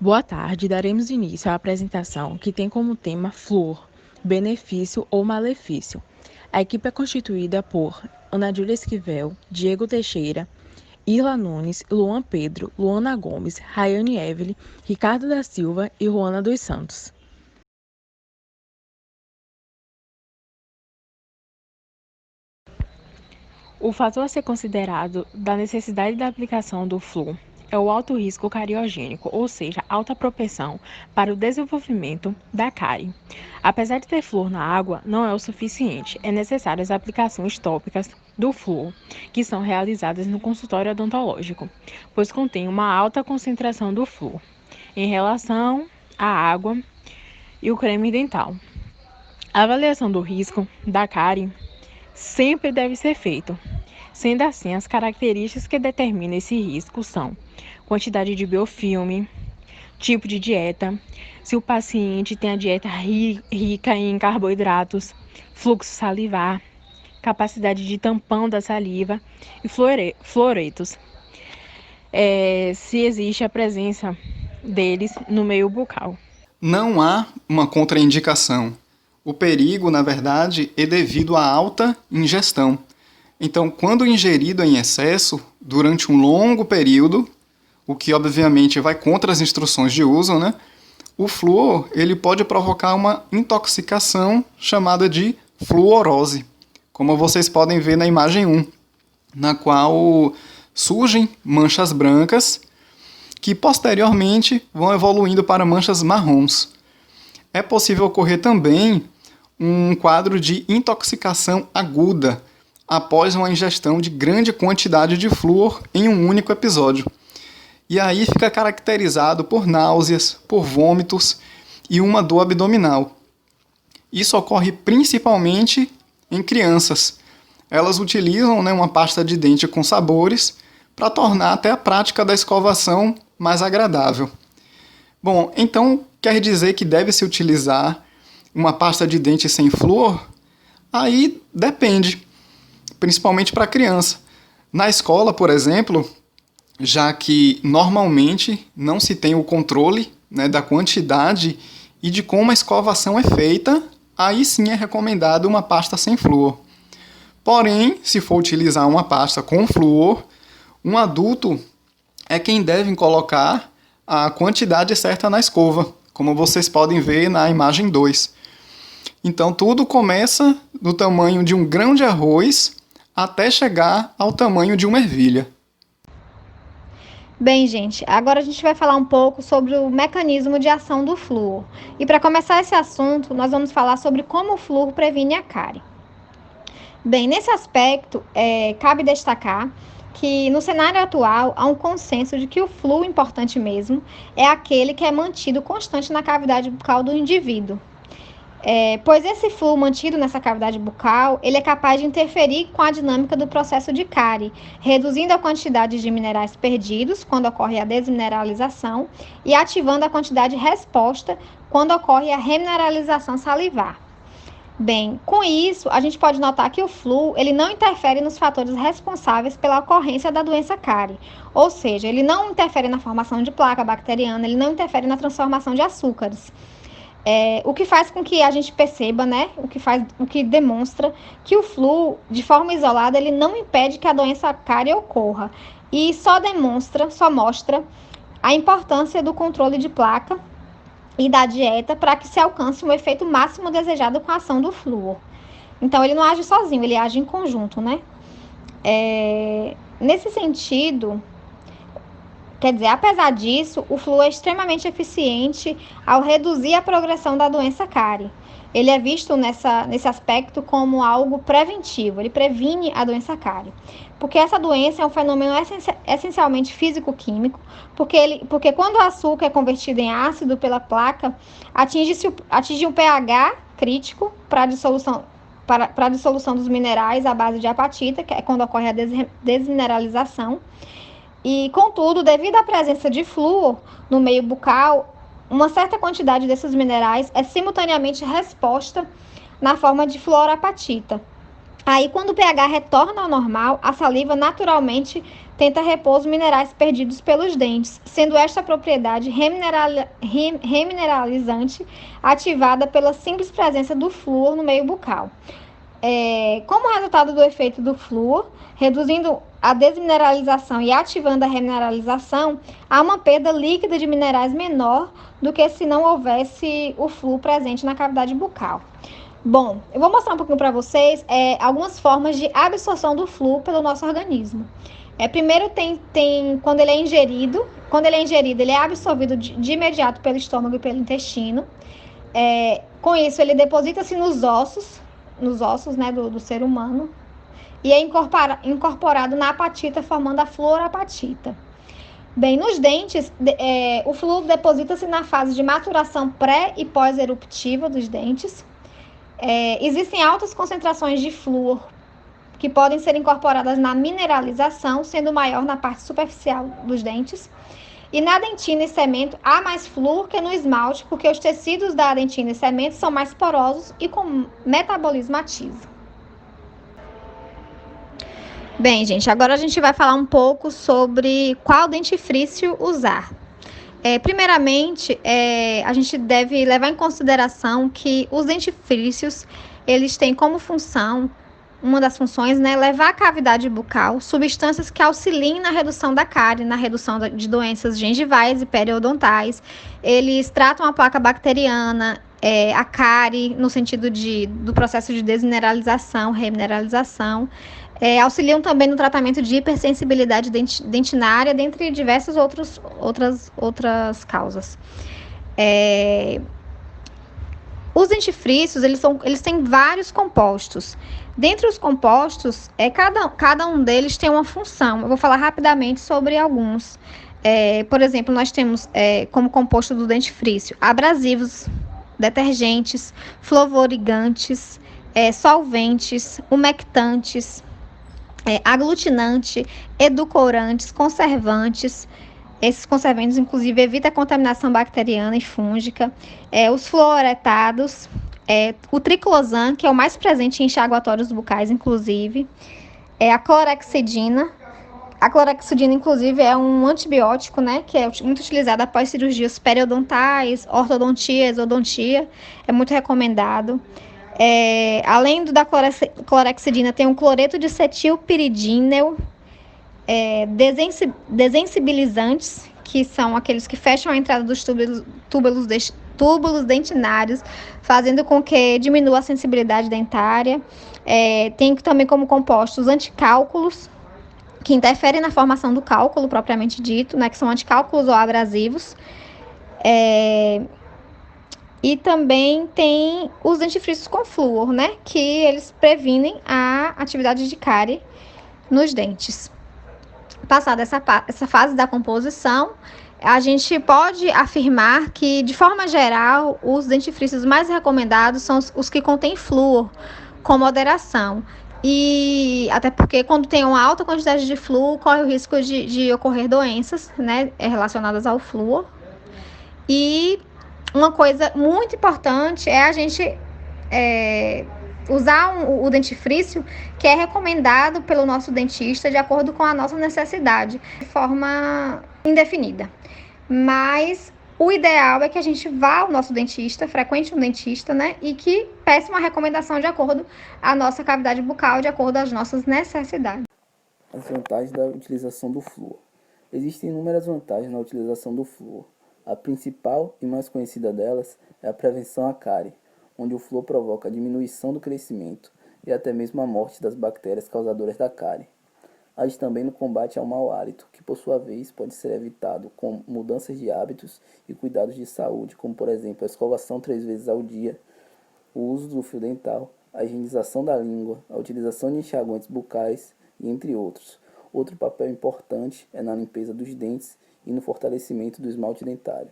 Boa tarde, daremos início à apresentação que tem como tema flúor, benefício ou malefício. A equipe é constituída por Ana Júlia Esquivel, Diego Teixeira, Irla Nunes, Luan Pedro, Luana Gomes, Rayane Evelyn, Ricardo da Silva e Juana dos Santos. O fator a ser considerado da necessidade da aplicação do flúor é o alto risco cariogênico, ou seja, alta propensão para o desenvolvimento da cárie. Apesar de ter flúor na água, não é o suficiente. É necessário as aplicações tópicas do flúor, que são realizadas no consultório odontológico, pois contém uma alta concentração do flúor em relação à água e o creme dental. A avaliação do risco da cárie sempre deve ser feita. Sendo assim, as características que determinam esse risco são quantidade de biofilme, tipo de dieta, se o paciente tem a dieta rica em carboidratos, fluxo salivar, capacidade de tampão da saliva e fluoretos, se existe a presença deles no meio bucal. Não há uma contraindicação. O perigo, na verdade, é devido à alta ingestão. Então, quando ingerido em excesso, durante um longo período, o que obviamente vai contra as instruções de uso, né? O flúor ele pode provocar uma intoxicação chamada de fluorose, como vocês podem ver na imagem 1, na qual surgem manchas brancas que posteriormente vão evoluindo para manchas marrons. É possível ocorrer também um quadro de intoxicação aguda após uma ingestão de grande quantidade de flúor em um único episódio. E aí fica caracterizado por náuseas, por vômitos e uma dor abdominal. Isso ocorre principalmente em crianças. Elas utilizam uma pasta de dente com sabores para tornar até a prática da escovação mais agradável. Bom, então quer dizer que deve-se utilizar uma pasta de dente sem flúor? Aí depende, principalmente para criança. Na escola, por exemplo, já que normalmente não se tem o controle da quantidade e de como a escovação é feita, aí sim é recomendado uma pasta sem flúor. Porém, se for utilizar uma pasta com flúor, um adulto é quem deve colocar a quantidade certa na escova, como vocês podem ver na imagem 2. Então, tudo começa do tamanho de um grão de arroz até chegar ao tamanho de uma ervilha. Bem, gente, agora a gente vai falar um pouco sobre o mecanismo de ação do flúor. E para começar esse assunto, nós vamos falar sobre como o flúor previne a cárie. Bem, nesse aspecto, cabe destacar que no cenário atual há um consenso de que o flúor importante mesmo é aquele que é mantido constante na cavidade bucal do indivíduo. Pois esse flúor mantido nessa cavidade bucal, ele é capaz de interferir com a dinâmica do processo de cárie, reduzindo a quantidade de minerais perdidos quando ocorre a desmineralização e ativando a quantidade resposta quando ocorre a remineralização salivar. Bem, com isso, a gente pode notar que o flúor, ele não interfere nos fatores responsáveis pela ocorrência da doença cárie, ou seja, ele não interfere na formação de placa bacteriana, ele não interfere na transformação de açúcares. O que faz com que a gente perceba, o que demonstra que o flúor, de forma isolada, ele não impede que a doença cárie ocorra e só mostra a importância do controle de placa e da dieta para que se alcance um efeito máximo desejado com a ação do flúor. Então, ele não age sozinho, ele age em conjunto, né? Nesse sentido, quer dizer, apesar disso, o flúor é extremamente eficiente ao reduzir a progressão da doença cárie. Ele é visto nesse aspecto como algo preventivo, ele previne a doença cárie. Porque essa doença é um fenômeno essencialmente físico-químico, porque quando o açúcar é convertido em ácido pela placa, atinge um pH crítico para a dissolução dos minerais à base de apatita, que é quando ocorre a desmineralização. E, contudo, devido à presença de flúor no meio bucal, uma certa quantidade desses minerais é simultaneamente resposta na forma de fluorapatita. Aí, quando o pH retorna ao normal, a saliva naturalmente tenta repor os minerais perdidos pelos dentes, sendo esta propriedade remineralizante ativada pela simples presença do flúor no meio bucal. Como resultado do efeito do flúor, reduzindo a desmineralização e ativando a remineralização, há uma perda líquida de minerais menor do que se não houvesse o flúor presente na cavidade bucal. Bom, eu vou mostrar um pouquinho para vocês algumas formas de absorção do flúor pelo nosso organismo. Primeiro tem quando ele é ingerido. Quando ele é ingerido, ele é absorvido de imediato pelo estômago e pelo intestino. Com isso, ele deposita-se nos ossos, né, do ser humano, e é incorporado na apatita, formando a fluorapatita. Bem, nos dentes, o flúor deposita-se na fase de maturação pré e pós-eruptiva dos dentes. Existem altas concentrações de flúor que podem ser incorporadas na mineralização, sendo maior na parte superficial dos dentes. E na dentina e cemento há mais flúor que no esmalte, porque os tecidos da dentina e cemento são mais porosos e com metabolismo ativo. Bem, gente, agora a gente vai falar um pouco sobre qual dentifrício usar. Primeiramente, a gente deve levar em consideração que os dentifrícios, eles têm como função, uma das funções, né, levar à cavidade bucal substâncias que auxiliem na redução da cárie, na redução de doenças gengivais e periodontais. Eles tratam a placa bacteriana, a cárie, no sentido do processo de desmineralização, remineralização. Auxiliam também no tratamento de hipersensibilidade dentinária, dentre diversas outras causas. Os dentifrícios, eles têm vários compostos. Dentre os compostos, cada um deles tem uma função. Eu vou falar rapidamente sobre alguns. Por exemplo, nós temos como composto do dentifrício abrasivos, detergentes, flavorizantes, solventes, umectantes, aglutinante, edulcorantes, conservantes. Esses conservantes, inclusive, evitam a contaminação bacteriana e fúngica. Os fluoretados, o triclosan, que é o mais presente em enxaguatórios bucais, inclusive. A clorexidina. A clorexidina, inclusive, é um antibiótico, né, que é muito utilizado após cirurgias periodontais, ortodontia, exodontia. É muito recomendado. Além da clorexidina, tem o cloreto de cetilpiridíneo, desensibilizantes, que são aqueles que fecham a entrada dos túbulos dentinários, fazendo com que diminua a sensibilidade dentária. Tem também como compostos anticálculos, que interferem na formação do cálculo propriamente dito, né, que são anticálculos ou abrasivos. E também tem os dentifrícios com flúor, né, que eles previnem a atividade de cárie nos dentes. Passada essa fase da composição, a gente pode afirmar que, de forma geral, os dentifrícios mais recomendados são os que contêm flúor, com moderação. E até porque, quando tem uma alta quantidade de flúor, corre o risco de ocorrer doenças, né, relacionadas ao flúor. E uma coisa muito importante é a gente usar o dentifrício que é recomendado pelo nosso dentista de acordo com a nossa necessidade, de forma indefinida. Mas o ideal é que a gente vá ao nosso dentista, frequente um dentista, né, e que peça uma recomendação de acordo à nossa cavidade bucal, de acordo às nossas necessidades. As vantagens da utilização do flúor. Existem inúmeras vantagens na utilização do flúor. A principal e mais conhecida delas é a prevenção à cárie, onde o flúor provoca a diminuição do crescimento e até mesmo a morte das bactérias causadoras da cárie. Age também no combate ao mau hálito, que por sua vez pode ser evitado com mudanças de hábitos e cuidados de saúde, como por exemplo a escovação 3 vezes ao dia, o uso do fio dental, a higienização da língua, a utilização de enxaguantes bucais e entre outros. Outro papel importante é na limpeza dos dentes e no fortalecimento do esmalte dentário.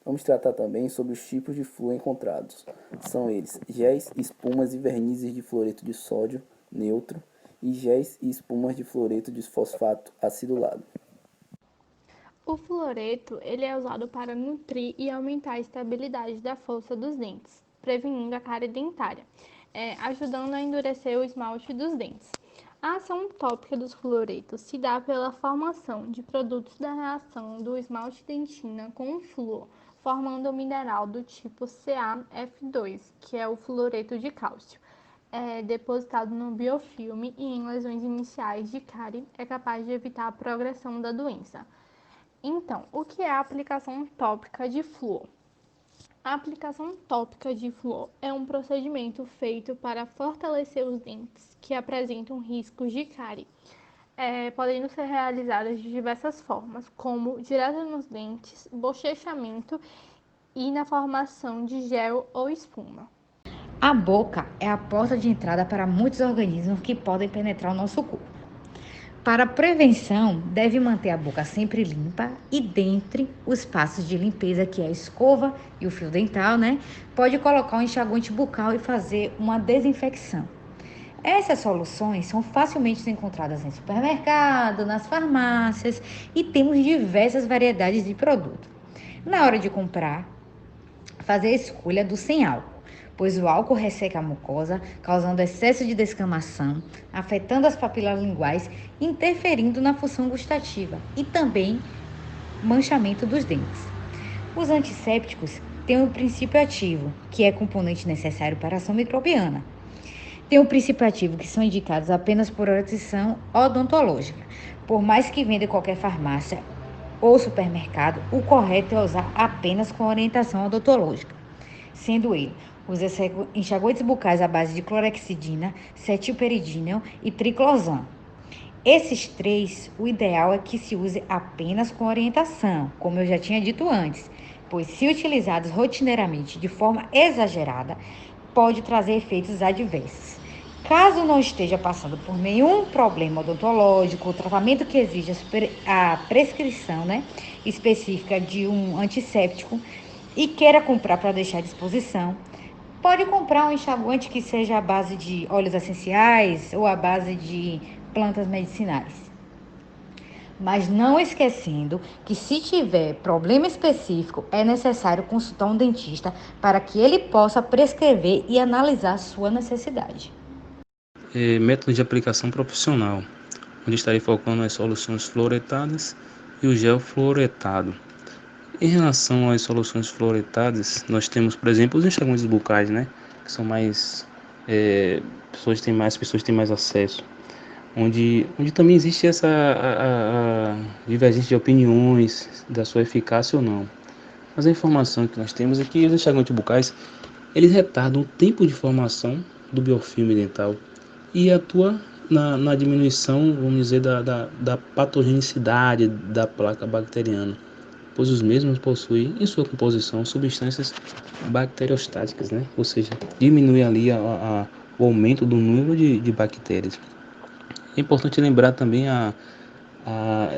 Vamos tratar também sobre os tipos de flúor encontrados. São eles géis, espumas e vernizes de fluoreto de sódio neutro e géis e espumas de fluoreto de fosfato acidulado. O fluoreto ele é usado para nutrir e aumentar a estabilidade da força dos dentes, prevenindo a cárie dentária, ajudando a endurecer o esmalte dos dentes. A ação tópica dos fluoretos se dá pela formação de produtos da reação do esmalte dentina com o flúor, formando um mineral do tipo CaF2, que é o fluoreto de cálcio. É depositado no biofilme e em lesões iniciais de cárie é capaz de evitar a progressão da doença. Então, o que é a aplicação tópica de flúor? A aplicação tópica de flúor é um procedimento feito para fortalecer os dentes que apresentam riscos de cárie, podendo ser realizadas de diversas formas, como direto nos dentes, bochechamento e na formação de gel ou espuma. A boca é a porta de entrada para muitos organismos que podem penetrar o nosso corpo. Para a prevenção, deve manter a boca sempre limpa e dentre os passos de limpeza, que é a escova e o fio dental, pode colocar um enxaguante bucal e fazer uma desinfecção. Essas soluções são facilmente encontradas em supermercado, nas farmácias e temos diversas variedades de produto. Na hora de comprar, fazer a escolha do sem álcool, pois o álcool resseca a mucosa, causando excesso de descamação, afetando as papilas linguais, interferindo na função gustativa e também manchamento dos dentes. Os antissépticos têm um princípio ativo, que é componente necessário para a ação microbiana. Tem um princípio ativo que são indicados apenas por orientação odontológica. Por mais que venda em qualquer farmácia ou supermercado, o correto é usar apenas com orientação odontológica, sendo ele os enxaguantes bucais à base de clorexidina, cetilperidíneo e triclosan. Esses três, o ideal é que se use apenas com orientação, como eu já tinha dito antes, pois se utilizados rotineiramente de forma exagerada, pode trazer efeitos adversos. Caso não esteja passando por nenhum problema odontológico, o tratamento que exige a prescrição específica de um antisséptico e queira comprar para deixar à disposição, pode comprar um enxaguante que seja à base de óleos essenciais ou à base de plantas medicinais. Mas não esquecendo que se tiver problema específico, é necessário consultar um dentista para que ele possa prescrever e analisar a sua necessidade. Método de aplicação profissional, onde estarei focando nas soluções fluoretadas e o gel fluoretado. Em relação às soluções fluoretadas, nós temos, por exemplo, os enxaguantes bucais, que são mais, pessoas têm mais acesso, onde também existe essa a divergência de opiniões da sua eficácia ou não. Mas a informação que nós temos é que os enxaguantes bucais, eles retardam o tempo de formação do biofilme dental e atua na diminuição, vamos dizer, da patogenicidade da placa bacteriana, pois os mesmos possuem em sua composição substâncias bacteriostáticas, ou seja, diminui ali o aumento do número de bactérias. É importante lembrar também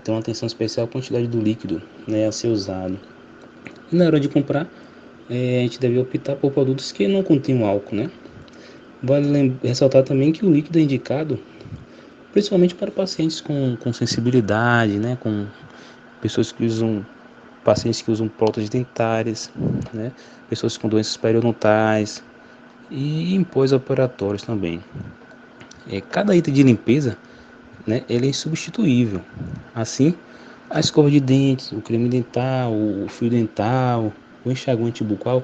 ter uma atenção especial à quantidade do líquido a ser usado. E na hora de comprar, a gente deve optar por produtos que não contenham álcool, Vale ressaltar também que o líquido é indicado principalmente para pacientes com sensibilidade, com pacientes que usam próteses dentárias, pessoas com doenças periodontais e em pós-operatórios também. Cada item de limpeza, ele é insubstituível. Assim, a escova de dentes, o creme dental, o fio dental, o enxaguante bucal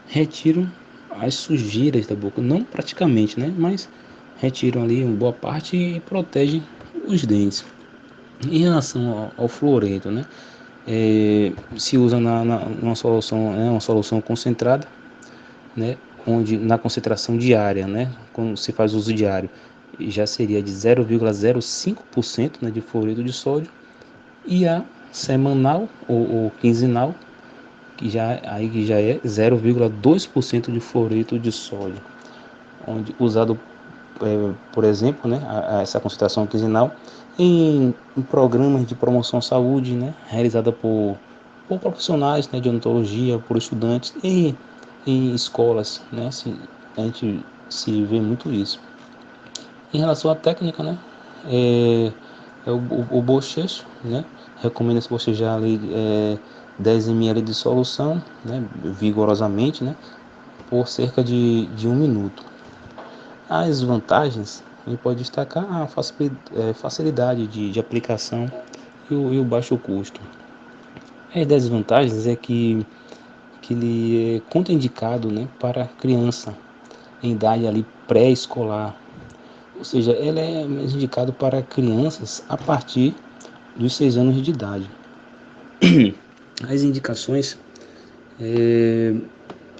retiram as sujeiras da boca, não praticamente, mas retiram ali uma boa parte e protegem os dentes. Em relação ao fluoreto, se usa uma solução, uma solução concentrada, onde na concentração diária, quando se faz uso diário, já seria de 0,05% de fluoreto de sódio, e a semanal ou quinzenal, que já é 0,2% de fluoreto de sódio, onde usado, por exemplo, essa concentração quinzenal em programas de promoção à saúde, realizada por profissionais de odontologia, por estudantes e em escolas, a gente se vê muito isso. Em relação à técnica, é o bochecho, recomenda-se bochejar ali 10 ml de solução, vigorosamente, por cerca de 1 minuto. As vantagens a gente pode destacar a facilidade de aplicação e o baixo custo. As desvantagens é que ele é contraindicado, né, para criança em idade ali pré-escolar, ou seja, ele é mais indicado para crianças a partir dos 6 anos de idade. As indicações,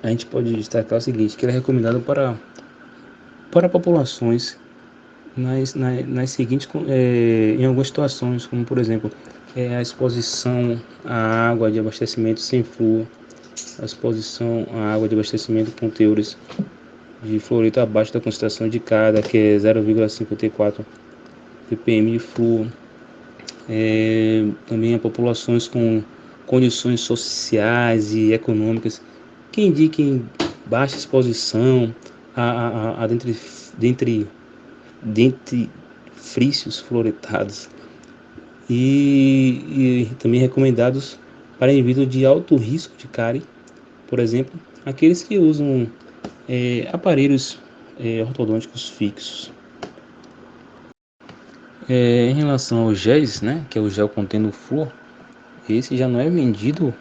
a gente pode destacar o seguinte, que ele é recomendado para populações nas seguintes, em algumas situações, como por exemplo, a exposição à água de abastecimento sem flúor, a exposição à água de abastecimento com teores de fluorito abaixo da concentração de cada, que é 0,54 ppm de flúor. Também a populações com condições sociais e econômicas que indiquem baixa exposição a dentre frícios fluoretados e também recomendados para indivíduos de alto risco de cárie, por exemplo, aqueles que usam aparelhos ortodônticos fixos. Em relação aos géis, né, que é o gel contendo flúor, esse já não é vendido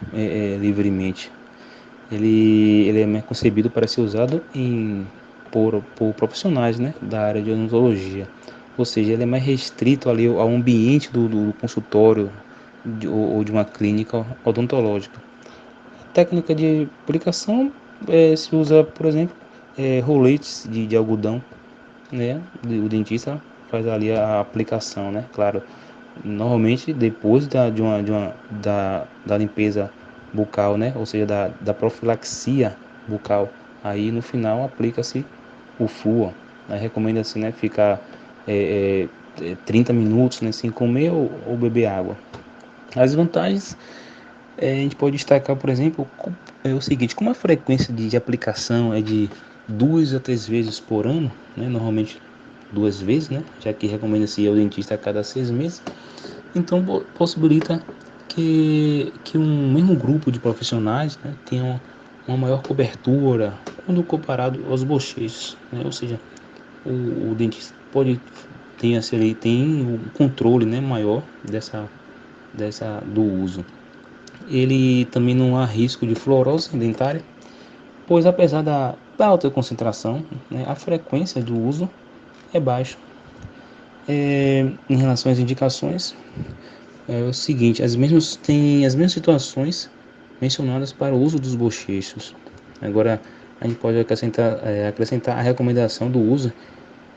livremente. Ele é concebido para ser usado por profissionais, né, da área de odontologia. Ou seja, ele é mais restrito ali ao ambiente do consultório ou de uma clínica odontológica. A técnica de aplicação se usa, por exemplo, roletes de algodão, né? O dentista faz ali a aplicação, né? Claro, normalmente depois da limpeza bucal, né? Ou seja, da profilaxia bucal. Aí no final aplica-se o flúor. Aí recomenda-se, né, ficar 30 minutos, né, sem comer ou beber água. As vantagens, a gente pode destacar, por exemplo, é o seguinte: como a frequência de aplicação é de 2 a 3 vezes por ano, né, normalmente 2 vezes, né, já que recomenda-se ir ao dentista a cada 6 meses, então possibilita que um mesmo grupo de profissionais, né, tenha uma maior cobertura quando comparado aos bochechos, né, ou seja, o dentista tem um controle, né, maior do uso. Ele também não há risco de fluorose dentária, pois apesar da alta concentração, né, a frequência do uso é baixa. Em relação às indicações, é o seguinte: tem as mesmas situações mencionadas para o uso dos bochechos. Agora, a gente pode acrescentar a recomendação do uso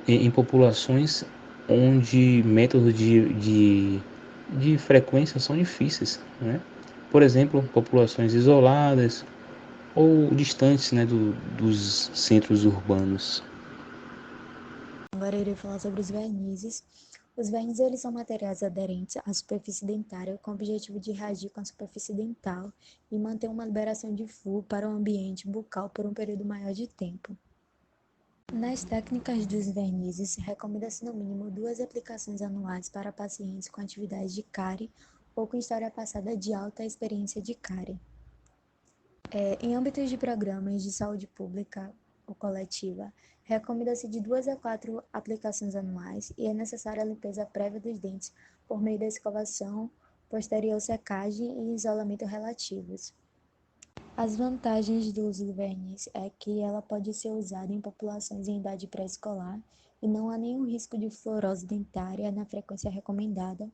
em populações onde métodos de frequência são difíceis, né? Por exemplo, populações isoladas ou distantes, né, dos centros urbanos. Agora eu irei falar sobre os vernizes. Os vernizes eles são materiais aderentes à superfície dentária com o objetivo de reagir com a superfície dental e manter uma liberação de flúor para o ambiente bucal por um período maior de tempo. Nas técnicas dos vernizes, recomenda-se no mínimo 2 aplicações anuais para pacientes com atividade de cárie ou com história passada de alta experiência de cárie. Em âmbitos de programas de saúde pública ou coletiva, recomenda-se de 2 a 4 aplicações anuais e é necessária a limpeza prévia dos dentes por meio da escovação, posterior secagem e isolamento relativos. As vantagens do uso do verniz é que ela pode ser usada em populações em idade pré-escolar e não há nenhum risco de fluorose dentária na frequência recomendada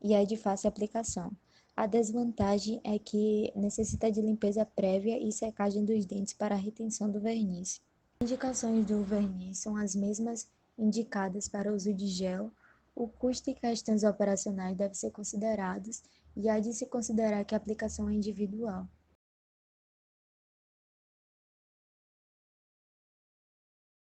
e é de fácil aplicação. A desvantagem é que necessita de limpeza prévia e secagem dos dentes para a retenção do verniz. As indicações do verniz são as mesmas indicadas para o uso de gel. O custo e questões operacionais devem ser considerados e há de se considerar que a aplicação é individual.